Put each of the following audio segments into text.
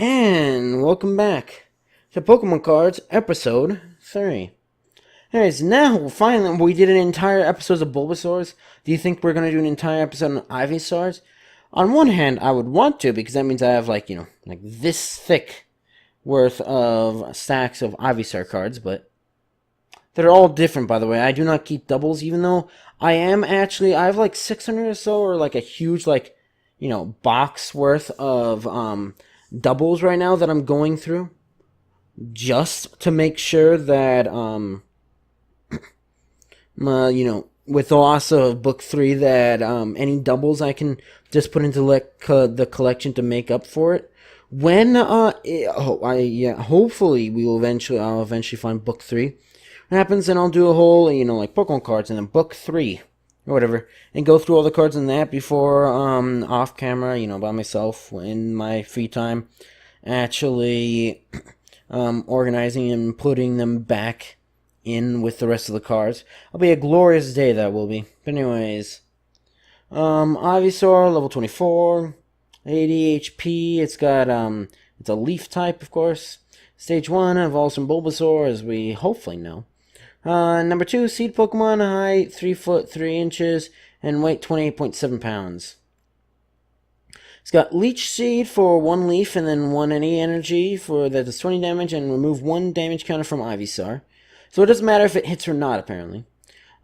And welcome back to Pokemon Cards Episode 3. Anyways, now finally we did an entire episode of Bulbasaurs. Do you think we're going to do an entire episode on Ivysaurs? On one hand, I would want to, because that means I have like this thick worth of stacks of Ivysaur cards, but they're all different, by the way. I do not keep doubles, even though I have like 600 or so, or like a huge box worth of doubles right now that I'm going through, just to make sure that with the loss of book 3, that any doubles I can just put into the collection to make up for it. When hopefully I'll eventually find book 3. What happens, and I'll do a whole like Pokemon cards and then book 3 or whatever, and go through all the cards in that before off camera, by myself in my free time, actually organizing and putting them back in with the rest of the cards. It'll be a glorious day, that will be. But anyways, Ivysaur, level 24, 80 HP. It's got it's a leaf type, of course. Stage 1 evolves from Bulbasaur, as we hopefully know. Number 2, seed Pokemon, height 3 foot 3 inches, and weight 28.7 pounds. It's got Leech Seed for 1 leaf, and then 1 any energy for that does 20 damage, and remove 1 damage counter from Ivysaur. So it doesn't matter if it hits or not, apparently.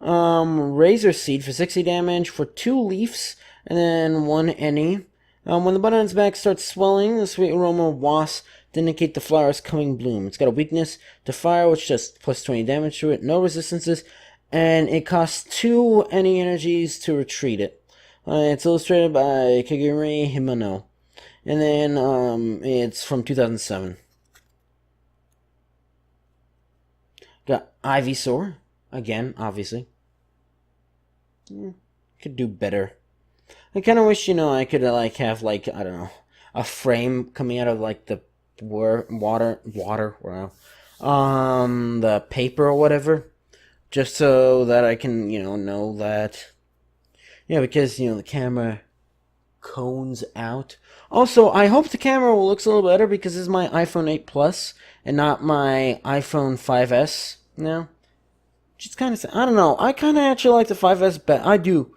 Razor Seed for 60 damage for 2 leaves, and then 1 any. When the bud on its back starts swelling, the sweet aroma of wasps to indicate the flower's coming bloom. It's got a weakness to fire, which does plus 20 damage to it, no resistances, and it costs 2 any energies to retreat it. It's illustrated by Kagure Himano, and then it's from 2007. Got Ivysaur, again, obviously. Could do better. I kind of wish, I could have I don't know, a frame coming out of the the paper or whatever, just so that I can, know that, because, the camera cones out. Also, I hope the camera looks a little better, because this is my iPhone 8 Plus, and not my iPhone 5S now. Just kind of, I don't know, I kind of actually like the 5S better. I do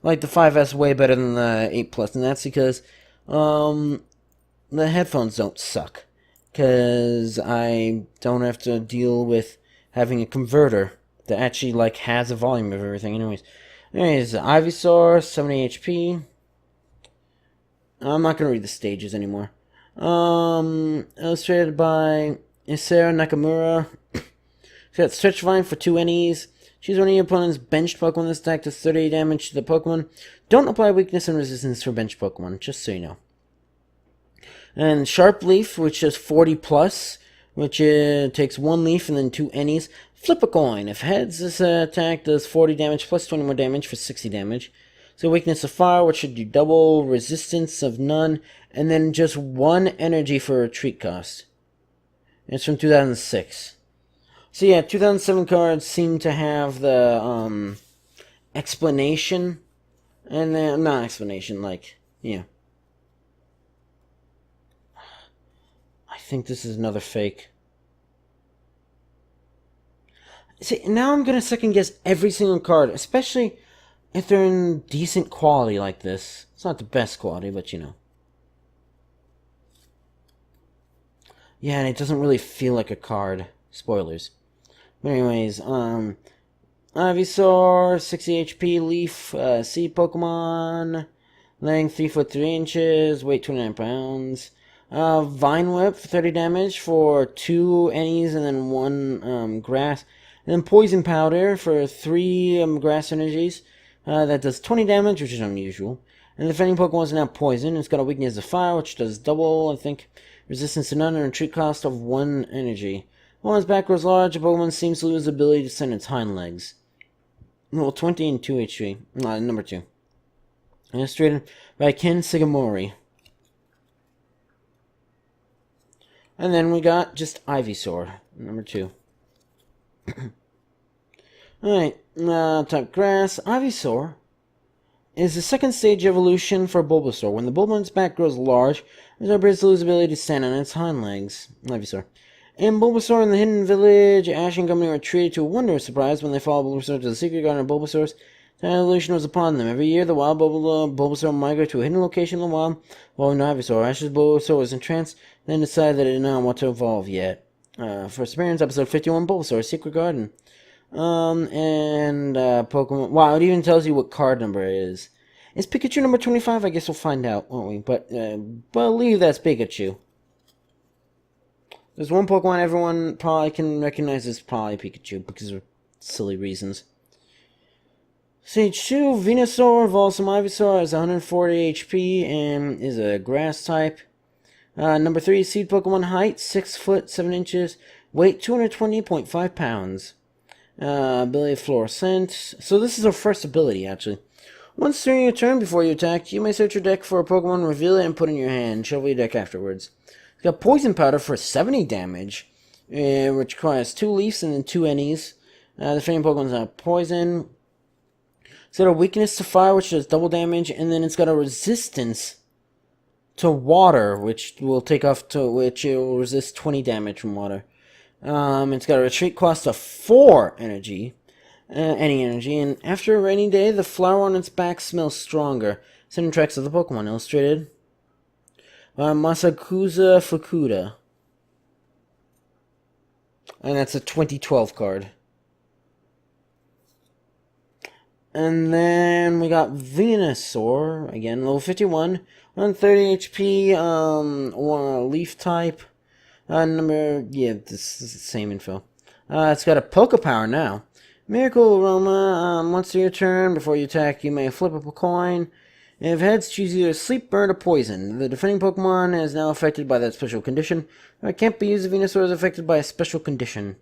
like the 5S way better than the 8 Plus, and that's because, the headphones don't suck, because I don't have to deal with having a converter that actually has a volume of everything. Anyways, Ivysaur, 70 HP. I'm not gonna read the stages anymore. Illustrated by Isara Nakamura. It's got Stretch Vine for 2 NEs. Choose one of your opponent's benched Pokemon this attack does 30 damage to the Pokemon. Don't apply weakness and resistance for benched Pokemon, just so you know. And Sharp Leaf, which is 40 plus, which takes 1 leaf and then 2 NEs. Flip a coin. If heads, this attack does 40 damage plus 20 more damage for 60 damage. So weakness of fire, which should do double, resistance of none, and then just 1 energy for retreat cost. And it's from 2006. So yeah, 2007 cards seem to have the explanation, and then not explanation, I think this is another fake. See, now I'm gonna second guess every single card, especially if they're in decent quality like this. It's not the best quality, but Yeah, and it doesn't really feel like a card. Spoilers. But anyways, Ivysaur, 60 HP, Leaf, Sea Pokemon, length 3 foot 3 inches, weight 29 pounds. Vine Whip for 30 damage for 2 NEs and then 1 grass. And then Poison Powder for 3 grass energies. That does 20 damage, which is unusual. And the defending Pokemon is now poison. It's got a weakness of fire, which does double, I think. Resistance to none and retreat cost of 1 energy. While its back grows large, a Pokemon seems to lose the ability to send its hind legs. Well, 20 and 2 HP. Number 2. Illustrated by Ken Sugimori. And then we got just Ivysaur, number 2. Alright, type grass. Ivysaur is the second stage evolution for Bulbasaur. When the Bulbasaur's back grows large, it appears to lose the ability to stand on its hind legs. Ivysaur. In Bulbasaur in the Hidden Village, Ash and company were treated to a wondrous surprise when they followed Bulbasaur to the secret garden of Bulbasaur's. The evolution was upon them. Every year, the wild Bulbasaur migrated to a hidden location in the wild, evolving to Ivysaur. Ash's Bulbasaur was entranced, then decided that it did not want to evolve yet. First appearance, episode 51, Bulbasaur, Secret Garden. Pokemon. Wow, it even tells you what card number it is. Is Pikachu number 25? I guess we'll find out, won't we? But, believe that's Pikachu. There's one Pokemon everyone probably can recognize as probably Pikachu because of silly reasons. Stage 2, Venusaur evolves from Ivysaur, has 140 HP and is a grass type. Number 3, Seed Pokemon, height 6 foot 7 inches, weight 220.5 pounds. Ability Fluorescent. So this is our first ability, actually. Once during your turn before you attack, you may search your deck for a Pokemon, reveal it, and put it in your hand. Shuffle your deck afterwards. It's got Poison Powder for 70 damage, which requires 2 Leafs and then 2 Ennies. The Fame Pokemon's not Poison. It's got a Weakness to Fire, which does double damage, and then it's got a Resistance to Water, which will it will resist 20 damage from water. It's got a retreat cost of 4 energy, any energy, and after a rainy day, the flower on its back smells stronger. Sending tracks of the Pokemon, illustrated by Masakusa Fukuda. And that's a 2012 card. And then we got Venusaur, again, level 51, 130 HP, Leaf type. This is the same info. It's got a Poké Power now. Miracle Aroma, once your turn, before you attack, you may flip up a coin. If heads, choose either Sleep, Burn, or Poison. The defending Pokemon is now affected by that special condition. It can't be used if Venusaur is affected by a special condition.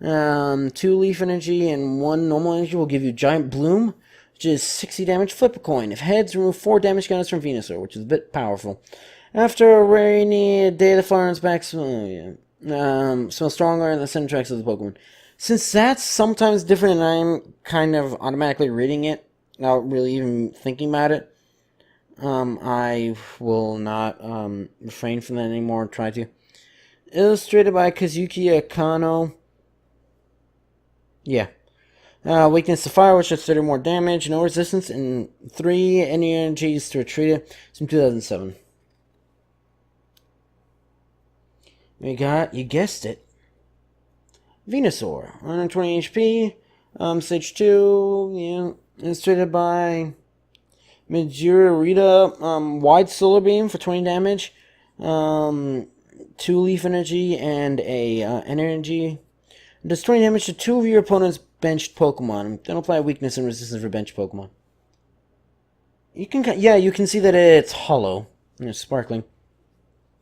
2 Leaf Energy and 1 Normal Energy will give you Giant Bloom, which is 60 damage. Flip a coin. If heads, remove 4 damage counters from Venusaur, which is a bit powerful. After a rainy day, the flower on its back smells stronger in the center tracks of the Pokemon. Since that's sometimes different and I'm kind of automatically reading it, without really even thinking about it, I will not refrain from that anymore, try to. Illustrated by Kazuki Akano. Yeah. Weakness to Fire, which does 30 more damage, no resistance, and 3 energies to retreat it. It's from 2007. We got, you guessed it, Venusaur, 120 HP, stage 2, yeah, illustrated by Midorita, Wide Solar Beam for 20 damage, 2 Leaf Energy, and a energy. It does 20 damage to 2 of your opponent's benched Pokemon. Don't apply weakness and resistance for benched Pokemon. You can see that it's hollow, and it's sparkling.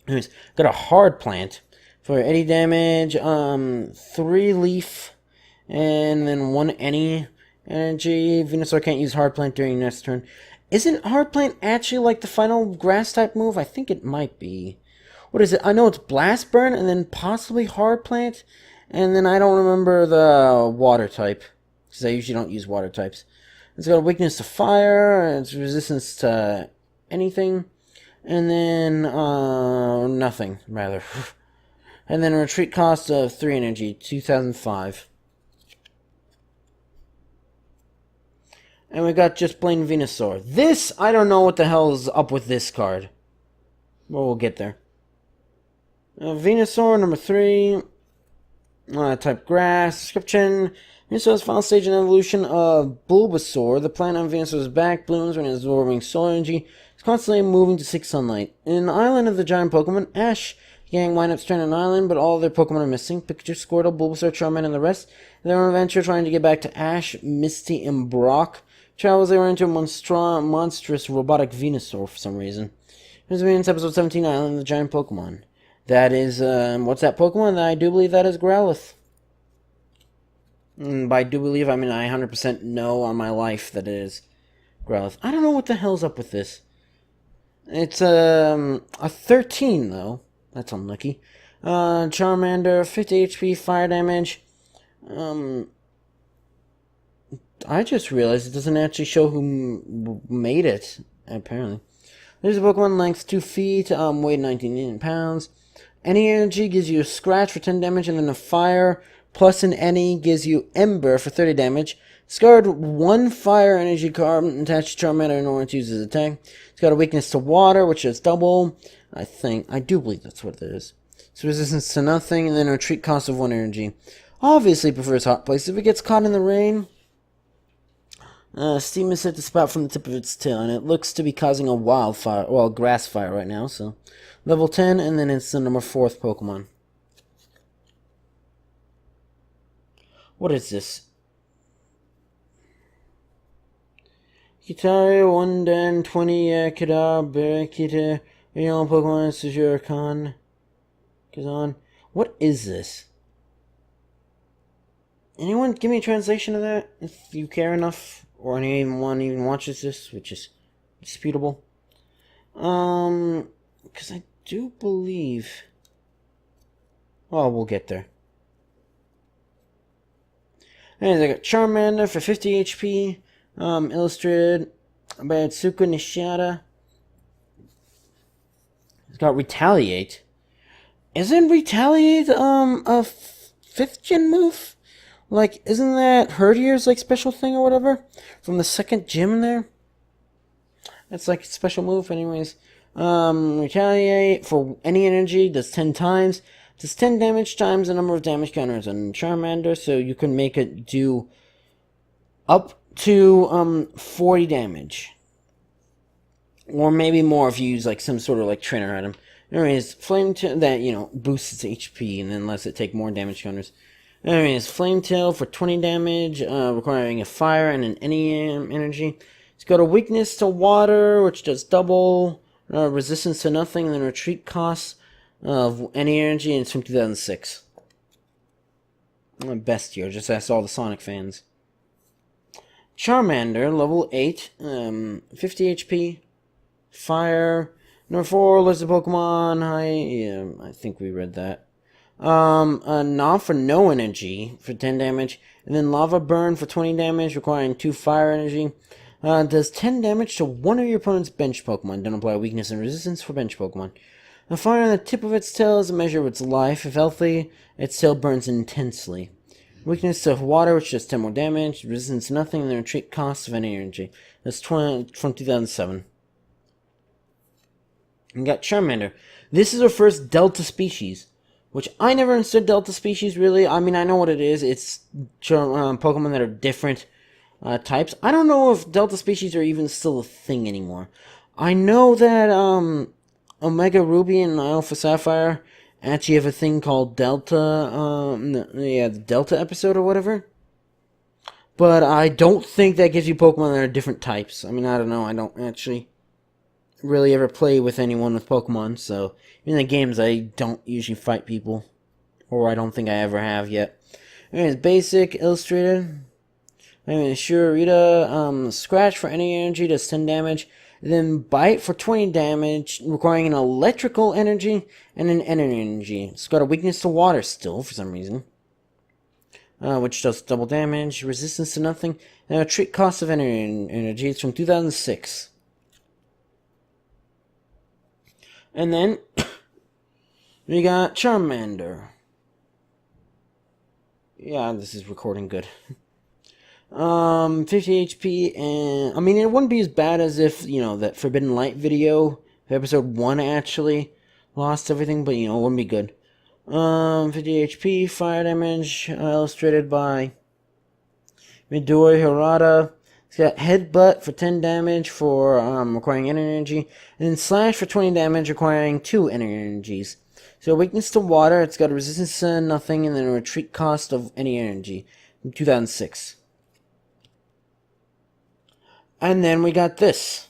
Anyways, got a Hard Plant for 80 damage, 3 Leaf, and then 1 Any energy. Venusaur can't use Hard Plant during next turn. Isn't Hard Plant actually like the final Grass type move? I think it might be. What is it? I know it's Blast Burn, and then possibly Hard Plant, and then I don't remember the Water type, because I usually don't use Water types. It's got a Weakness to Fire, and it's resistance to anything, and then, nothing, rather. And then a retreat cost of 3 energy, 2005. And we got just plain Venusaur. This, I don't know what the hell is up with this card. But we'll get there. Venusaur, number 3. Type Grass. Description. Venusaur's final stage in evolution of Bulbasaur. The plant on Venusaur's back blooms when it's absorbing solar energy. It's constantly moving to seek sunlight. In the island of the giant Pokemon, Ash gang wind up stranded on an island, but all their Pokemon are missing. Pikachu, Squirtle, Bulbasaur, Charmander, and the rest. They're on an adventure trying to get back to Ash, Misty, and Brock. Travels, they run into a monstrous robotic Venusaur for some reason. Here's episode 17, Island of the Giant Pokemon. That is, what's that Pokemon? I do believe that is Growlithe. And by do believe, I mean I 100% know on my life that it is Growlithe. I don't know what the hell's up with this. It's, a 13, though. That's unlucky. Charmander, 50 HP, fire damage. I I just realized it doesn't actually show who made it, apparently. There's a Pokemon length 2 feet, weight 19 pounds. Any energy gives you a scratch for 10 damage, and then a fire plus an any gives you Ember for 30 damage. Discard 1 fire energy card attached to Charmander in order to use his attack. It's got a weakness to water, which is double. I do believe that's what it is. It's resistance to nothing, and then a retreat cost of 1 energy. Obviously prefers hot places. If it gets caught in the rain, steam is set to spout from the tip of its tail, and it looks to be causing a wildfire, well, grass fire right now, so. Level 10, and then it's the number 4th Pokemon. What is this? Kitari, 1 Dan, 20, Kadar, Berakita, Yellow Pokemon, Sujurakan, Kazan. What is this? Anyone give me a translation of that, if you care enough, or anyone even watches this, which is disputable. Because I do believe... Oh, we'll get there. And I got Charmander for 50 HP, illustrated by Atsuko Nishida. It's got Retaliate. Isn't Retaliate, a 5th gen move? Like, isn't that Herdier's, like, special thing or whatever? From the 2nd gym there? That's, like, a special move, anyways. Retaliate for any energy, does 10 times. Does 10 damage times the number of damage counters on Charmander, so you can make it do up to, 40 damage. Or maybe more if you use, like, some sort of, like, trainer item. Anyways, Flame Tail, that, you know, boosts its HP and then lets it take more damage counters. Anyways, Flame Tail for 20 damage, requiring a fire and an any energy. It's got a weakness to water, which does double, resistance to nothing, and then retreat costs of any energy, and it's from 2006. Best year, just ask all the Sonic fans. Charmander, level 8, 50 HP, fire. Number 4, Lizard Pokemon, I think we read that. Knob for no energy for 10 damage, and then Lava Burn for 20 damage, requiring 2 fire energy. Does 10 damage to one of your opponent's bench Pokemon. Don't apply weakness and resistance for bench Pokemon. The fire on the tip of its tail is a measure of its life. If healthy, its tail burns intensely. Weakness to water, which does 10 more damage. Resistance to nothing, and the retreat cost of any energy. That's 20 from 2007. We got Charmander. This is our first Delta species, which I never understood Delta species, really. I mean, I know what it is. It's Pokemon that are different types. I don't know if Delta species are even still a thing anymore. I know that Omega Ruby and Alpha Sapphire actually have a thing called Delta, the Delta episode or whatever. But I don't think that gives you Pokemon that are different types. I mean, I don't know. I don't actually really ever play with anyone with Pokemon, so in the games I don't usually fight people, or I don't think I ever have yet. Anyways, basic, illustrated. I mean, sure, Rita, scratch for any energy does 10 damage, then bite for 20 damage, requiring an electrical energy and an energy. It's got a weakness to water still, for some reason, which does double damage, resistance to nothing, and a treat cost of energy. It's from 2006. And then, we got Charmander. Yeah, this is recording good. 50 HP, and, I mean, it wouldn't be as bad as if, you know, that Forbidden Light video, episode 1 actually lost everything, but, you know, it wouldn't be good. 50 HP, fire damage, illustrated by Midori Hirata. It's got Headbutt for 10 damage for requiring energy, and then Slash for 20 damage requiring 2 energies. So weakness to water, it's got a resistance to nothing, and then a retreat cost of any energy. 2006. And then we got this,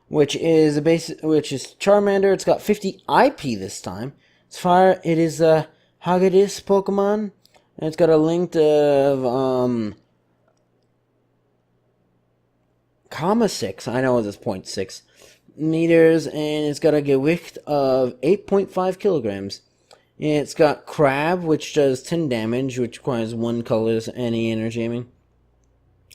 which is Charmander. It's got 50 IP this time. It's fire. It is a Hagedis Pokemon. And it's got a length of, comma 6, I know it's 0.6 meters, and it's got a gewicht of 8.5 kilograms. It's got Crab, which does 10 damage, which requires 1 color's any energy aiming.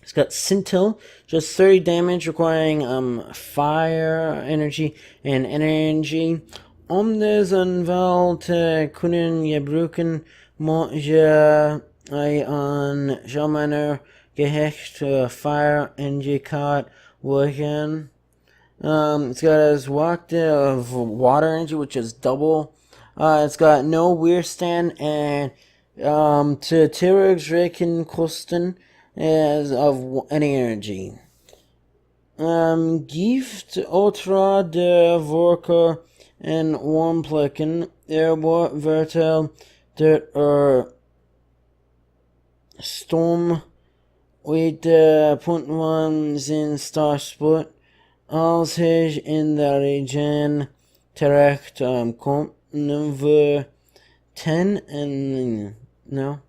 It's got Scintille, just 30 damage, requiring fire energy and energy. Om des Anwalt kunnen gebruiken moge an Schalmaner gehecht fire energy worden. It's got as walked of water energy, which is double. It's got no weerstand and to Tirug's Recken Kosten as of any energy. Gift Otra de Vorker and Warmplecken Erbort Vertel der Storm with Punt 1 in Starsport. Als hij in de region terecht komt, number 10 and no.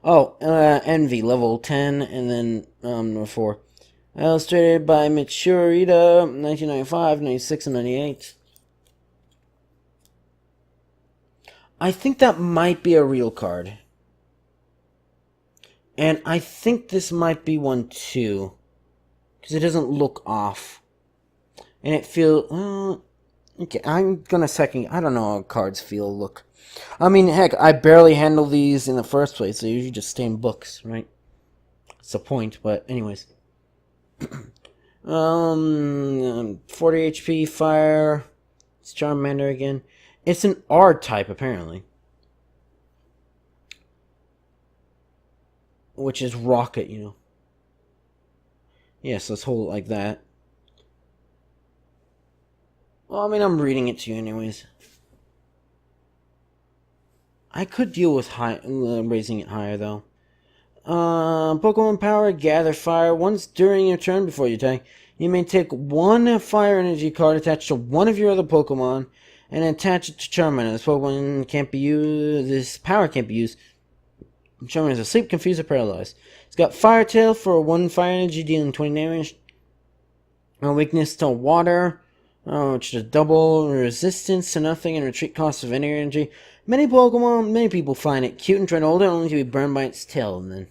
Oh, Envy, level 10, and then number 4. Illustrated by Mitsurita, 1995, 96, and 98. I think that might be a real card. And I think this might be one too. Because it doesn't look off. And it feels... okay, I'm gonna second... I don't know how cards feel, look. I mean, heck, I barely handle these in the first place. They usually just stay in books, right? That's the point, but anyways. 40 HP, fire. It's Charmander again. It's an R type, apparently. Which is rocket, you know. Yes, let's hold it like that. Well, I mean, I'm reading it to you anyways. I could deal with raising it higher, though. Pokemon Power, Gather Fire. Once during your turn before you attack, you may take one Fire Energy card attached to one of your other Pokemon and attach it to Charmander. This Pokemon can't be used. This power can't be used. Charmander is asleep, confused, or paralyzed. It's got Fire Tail for 1 Fire Energy, dealing 20 damage. Weakness to Water, which is double resistance to nothing and retreat cost of any energy. Many people find it cute and try to hold it only to be burned by its tail, and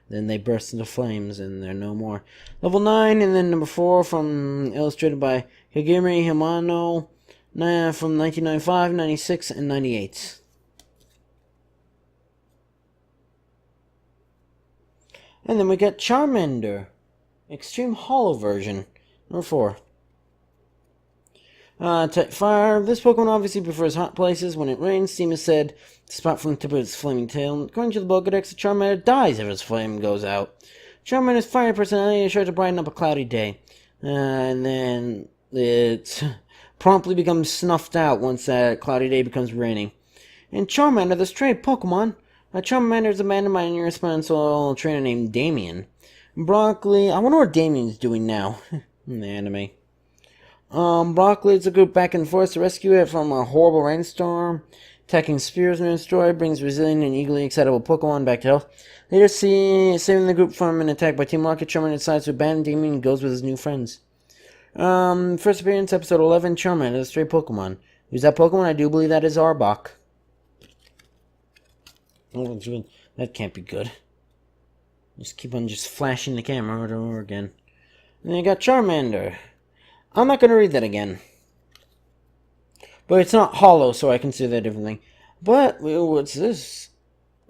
then they burst into flames and they're no more. Level 9, and then number 4 from illustrated by Kagami Himano from 1995, 96, and 98. And then we got Charmander, Extreme Hollow version, number 4. Type Fire. This Pokemon obviously prefers hot places. When it rains, steam is said to spout from the tip of its flaming tail. According to the Pokedex, the Charmander dies if its flame goes out. Charmander's fire personality is sure to brighten up a cloudy day. And then it promptly becomes snuffed out once that cloudy day becomes raining. And Charmander, the stray Pokemon. Charmander is abandoned by an irresponsible trainer named Damien. Broccoli. I wonder what Damien's doing now in the anime. Brock leads the group back and forth to rescue it from a horrible rainstorm. Attacking spears near its story brings resilient and eagerly excitable Pokemon back to health. Later, saving the group from an attack by Team Rocket, Charmander decides to abandon Damien and goes with his new friends. First appearance, episode 11, Charmander, the stray Pokemon. Who's that Pokemon? I do believe that is Arbok. Oh, that can't be good. Just keep on just flashing the camera over and over again. And then you got Charmander. I'm not going to read that again. But it's not hollow, so I consider that a different thing. But, what's this?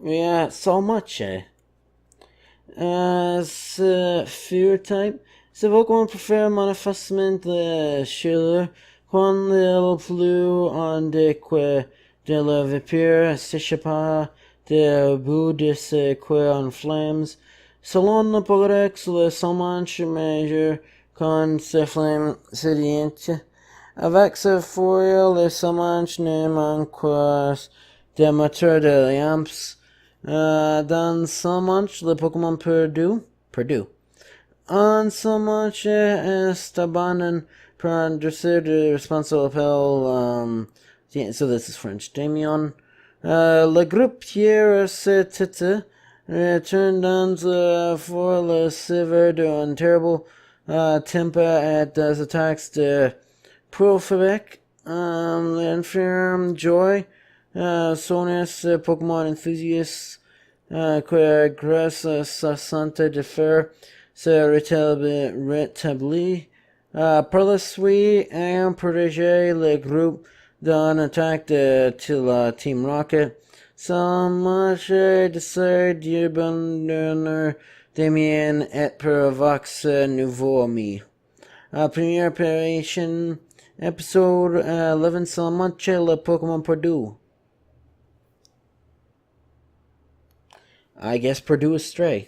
Yeah, so much, Fear type. The Pokemon prefer manifestement schiller. Quan lil plu on de que de la vipère s'échappa de bout de ses queues en flammes. Selon le Pokédex, le Salmanche mesure con ses flammes sédientes. Avec ce fourrière, le Salmanche ne manque de moteur de lamps. Dans Salmanche, le Pokémon perdu. En Salmanche est abandonné par un dresseur de responsable appel. So this is French. Damien. Le groupe Pierre se tête. Returned on for le silver d'un terrible temper at des attacks de Profebec, l'infirme Joy, Sonus, Pokemon enthusiasts, Grass, Santa Defer, Retabli, Perlasui, and Protege, Le Group, Don attacked till Team Rocket. Some Desire, Dierbunner, Damien, et per Vox Nouveau Ami. Premiere Operation, Episode 11, Salamanca, Le Pokemon Purdue. I guess Purdue is Stray.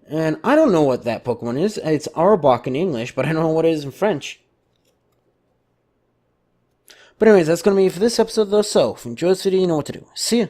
And I don't know what that Pokemon is. It's Arbok in English, but I don't know what it is in French. But anyways, that's going to be it for this episode, though. So, if you enjoyed this video, you know what to do. See ya!